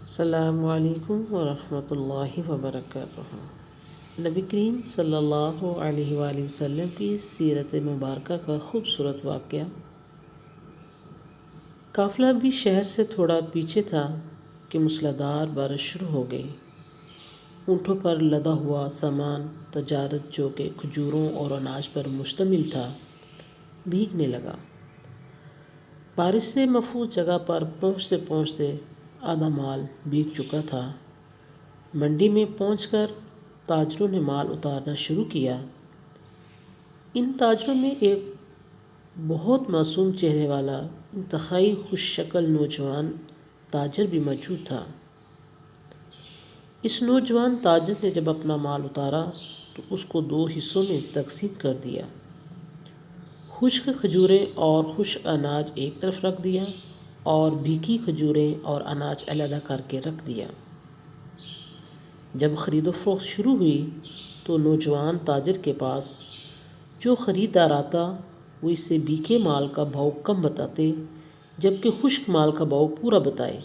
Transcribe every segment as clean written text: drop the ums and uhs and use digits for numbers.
السلام علیکم ورحمۃ اللہ وبرکاتہ۔ نبی کریم صلی اللہ علیہ وآلہ وسلم کی سیرت مبارکہ کا خوبصورت واقعہ۔ قافلہ بھی شہر سے تھوڑا پیچھے تھا کہ موسلادھار بارش شروع ہو گئی۔ اونٹوں پر لدا ہوا سامان تجارت جو کہ کھجوروں اور اناج پر مشتمل تھا بھیگنے لگا۔ بارش سے محفوظ جگہ پر پہنچتے آدھا مال بھیگ چکا تھا۔ منڈی میں پہنچ کر تاجروں نے مال اتارنا شروع کیا۔ ان تاجروں میں ایک بہت معصوم چہرے والا انتہائی خوش شکل نوجوان تاجر بھی موجود تھا۔ اس نوجوان تاجر نے جب اپنا مال اتارا تو اس کو 2 حصوں میں تقسیم کر دیا۔ خشک کھجوریں اور خشک اناج ایک طرف رکھ دیا اور بھیگی کھجوریں اور اناج علیحدہ کر کے رکھ دیا۔ جب خرید و فروخت شروع ہوئی تو نوجوان تاجر کے پاس جو خریدار آتا وہ اسے بھیگے مال کا بھاؤ کم بتاتے جبکہ خشک مال کا بھاؤ پورا بتائے۔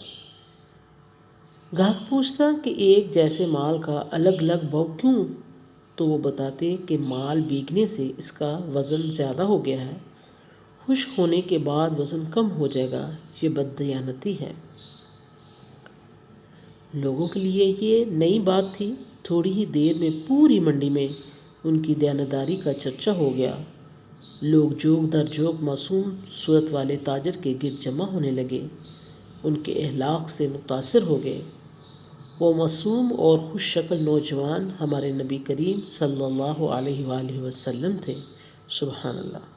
گاہک پوچھتا کہ ایک جیسے مال کا الگ الگ بھاؤ کیوں؟ تو وہ بتاتے کہ مال بھیگنے سے اس کا وزن زیادہ ہو گیا ہے، خشک ہونے کے بعد وزن کم ہو جائے گا، یہ بددیانتی ہے۔ لوگوں کے لیے یہ نئی بات تھی۔ تھوڑی ہی دیر میں پوری منڈی میں ان کی دیانتداری کا چرچا ہو گیا۔ لوگ جوک در جوک معصوم صورت والے تاجر کے گرد جمع ہونے لگے، ان کے اخلاق سے متاثر ہو گئے۔ وہ معصوم اور خوش شکل نوجوان ہمارے نبی کریم صلی اللہ علیہ وآلہ وسلم تھے۔ سبحان اللہ۔